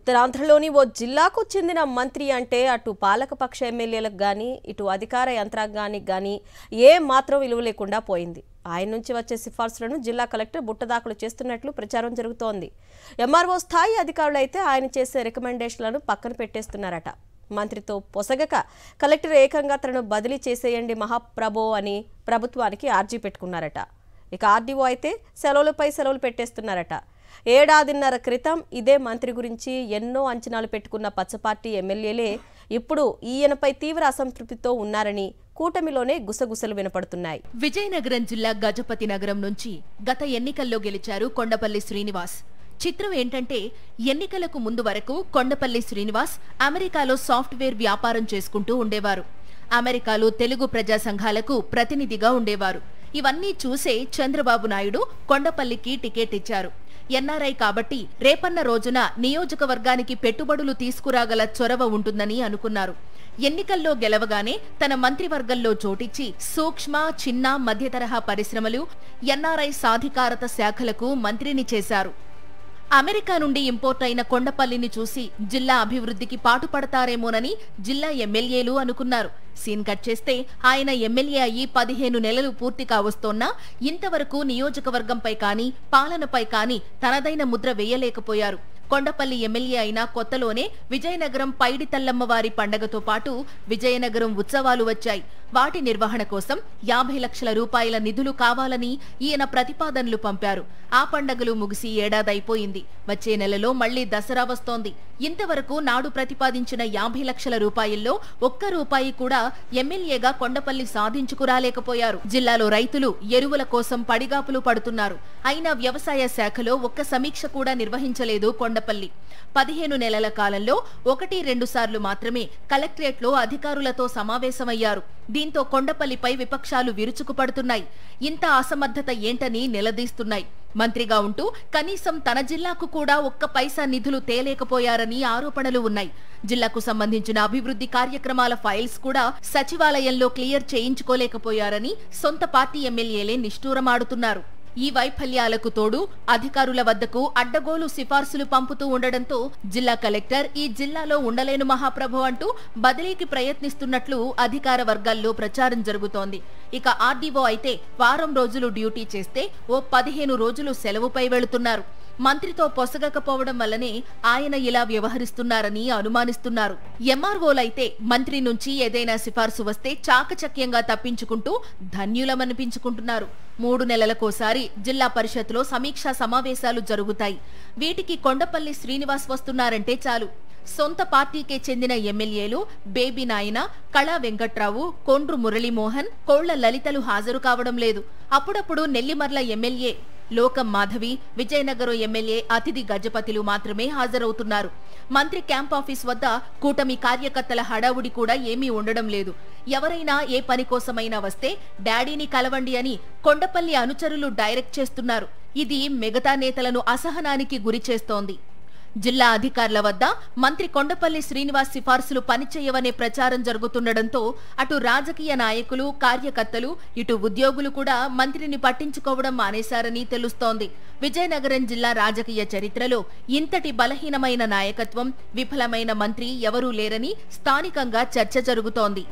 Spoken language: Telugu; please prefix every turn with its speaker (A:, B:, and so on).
A: ఉత్తరాంధ్రలోని ఓ జిల్లాకు చెందిన మంత్రి అంటే అటు పాలకపక్ష ఎమ్మెల్యేలకు గాని ఇటు అధికార యంత్రాంగానికి గాని ఏ మాత్రం విలువ లేకుండా పోయింది. ఆయన నుంచి వచ్చే సిఫార్సులను జిల్లా కలెక్టర్ బుట్టదాఖలు చేస్తున్నట్లు ప్రచారం జరుగుతోంది. ఎంఆర్ఓ స్థాయి అధికారులు అయితే ఆయన చేసే రికమెండేషన్లను పక్కన పెట్టేస్తున్నారట. మంత్రితో పొసగక కలెక్టర్ ఏకంగా తనను బదిలీ చేసేయండి మహాప్రభో అని ప్రభుత్వానికి ఆర్జీ పెట్టుకున్నారట. ఇక ఆర్డీఓ అయితే సెలవులపై సెలవులు పెట్టేస్తున్నారట. ఏడాదిన్నర క్రితం ఇదే మంత్రి గురించి ఎన్నో అంచనాలు పెట్టుకున్న పచ్చపార్టీ ఎమ్మెల్యేలే ఇప్పుడు ఈయనపై తీవ్ర అసంతృప్తితో ఉన్నారని కూటమిలోనే గుసగుసలు వినపడుతున్నాయి.
B: విజయనగరం జిల్లా గజపతి నగరం నుంచి గత ఎన్నికల్లో గెలిచారు కొండపల్లి శ్రీనివాస్. చిత్రం ఏంటంటే ఎన్నికలకు ముందు వరకు కొండపల్లి శ్రీనివాస్ అమెరికాలో సాఫ్ట్వేర్ వ్యాపారం చేసుకుంటూ ఉండేవారు. అమెరికాలో తెలుగు ప్రజా సంఘాలకు ప్రతినిధిగా ఉండేవారు. ఇవన్నీ చూసే చంద్రబాబు నాయుడు కొండపల్లికి టికెట్ ఇచ్చారు. ఎన్ఆర్ఐ కాబట్టి రేపన్న రోజున నియోజకవర్గానికి పెట్టుబడులు తీసుకురాగల చొరవ ఉంటుందని అనుకున్నారు. ఎన్నికల్లో గెలవగానే తన మంత్రివర్గంలో చోటిచ్చి సూక్ష్మ, చిన్న, మధ్యతరహా పరిశ్రమలు, ఎన్ఆర్ఐ సాధికారత శాఖలకు మంత్రిని చేశారు. అమెరికా నుండి ఇంపోర్ట్ అయిన కొండపల్లిని చూసి జిల్లా అభివృద్ధికి పాటుపడతారేమోనని జిల్లా ఎమ్మెల్యేలు అనుకున్నారు. సీన్ కట్ చేస్తే ఆయన ఎమ్మెల్యే అయ్యి 15 నెలలు పూర్తి కావస్తోన్నా ఇంతవరకు నియోజకవర్గంపై కానీ పాలనపై కానీ తనదైన ముద్ర వేయలేకపోయారు. కొండపల్లి ఎమ్మెల్యే అయిన కొత్తలోనే విజయనగరం పైడి తల్లమ్మవారి పండగతో పాటు విజయనగరం ఉత్సవాలు వచ్చాయి. వాటి నిర్వహణ కోసం 50 లక్షల రూపాయల నిధులు కావాలని ఈయన ప్రతిపాదనలు పంపారు. ఆ పండగలు ముగిసి ఏడాదైపోయింది. వచ్చే నెలలో మళ్లీ దసరా వస్తోంది. ఇంతవరకు నాడు ప్రతిపాదించిన 50 లక్షల రూపాయల్లో ఒక్క రూపాయి కూడా ఎమ్మెల్యేగా కొండపల్లి సాధించుకురాలేకపోయారు. జిల్లాలో రైతులు ఎరువుల కోసం పడిగాపులు పడుతున్నారు. అయినా వ్యవసాయ శాఖలో ఒక్క సమీక్ష కూడా నిర్వహించలేదు కొండపల్లి. 15 నెలల కాలంలో 1-2 సార్లు మాత్రమే కలెక్టరేట్లో అధికారులతో సమావేశమయ్యారు. దీంతో కొండపల్లిపై విపక్షాలు విరుచుకుపడుతున్నాయి. ఇంత అసమర్థత ఏంటని నిలదీస్తున్నాయి. మంత్రిగా ఉంటూ కనీసం తన జిల్లాకు కూడా ఒక్క పైసా నిధులు తేలేకపోయారని ఆరోపణలు ఉన్నాయి. జిల్లాకు సంబంధించిన అభివృద్ధి కార్యక్రమాల ఫైల్స్ కూడా సచివాలయంలో క్లియర్ చేయించుకోలేకపోయారని సొంత పార్టీ ఎమ్మెల్యేలే నిష్ఠూరమాడుతున్నారు. ఈ వైఫల్యాలకు తోడు అధికారుల వద్దకు అడ్డగోలు సిఫార్సులు పంపుతూ ఉండడంతో జిల్లా కలెక్టర్ ఈ జిల్లాలో ఉండలేను మహాప్రభు అంటూ బదిలీకి ప్రయత్నిస్తున్నట్లు అధికార వర్గాల్లో ప్రచారం జరుగుతోంది. ఇక ఆర్డీఓ అయితే వారం రోజులు డ్యూటీ చేస్తే ఓ 15 రోజులు సెలవుపై వెళుతున్నారు. మంత్రితో పొసగకపోవడం వల్లనే ఆయన ఇలా వ్యవహరిస్తున్నారని అనుమానిస్తున్నారు. ఎంఆర్ఓలైతే మంత్రి నుంచి ఏదైనా సిఫార్సు వస్తే చాకచక్యంగా తప్పించుకుంటూ ధన్యులమనిపించుకుంటున్నారు. 3 నెలలకోసారి జిల్లా పరిషత్లో సమీక్షా సమావేశాలు జరుగుతాయి. వీటికి కొండపల్లి శ్రీనివాస్ వస్తున్నారంటే చాలు. సొంత పార్టీకే చెందిన ఎమ్మెల్యేలు బేబీ నాయన, కళా వెంకట్రావు, కొండ్రు మురళీమోహన్, కోళ్ల లలితలు హాజరు కావడం లేదు. అప్పుడప్పుడు నెల్లిమర్ల ఎమ్మెల్యే లోకం మాధవి, విజయనగరం ఎమ్మెల్యే అతిథి గజపతిలు మాత్రమే హాజరవుతున్నారు. మంత్రి క్యాంప్ ఆఫీస్ వద్ద కూటమి కార్యకర్తల హడావుడి కూడా ఏమీ ఉండడం లేదు. ఎవరైనా ఏ పని కోసమైనా వస్తే డాడీని కలవండి అని కొండపల్లి అనుచరులు డైరెక్ట్ చేస్తున్నారు. ఇది మిగతా నేతలను అసహనానికి గురి చేస్తోంది. జిల్లా అధికారుల వద్ద మంత్రి కొండపల్లి శ్రీనివాస్ సిఫార్సులు పనిచేయవనే ప్రచారం జరుగుతుండటంతో అటు రాజకీయ నాయకులు, కార్యకర్తలు, ఇటు ఉద్యోగులు కూడా మంత్రిని పట్టించుకోవడం మానేశారని తెలుస్తోంది. విజయనగరం జిల్లా రాజకీయ చరిత్రలో ఇంతటి బలహీనమైన నాయకత్వం, విఫలమైన మంత్రి ఎవరూ లేరని స్థానికంగా చర్చ జరుగుతోంది.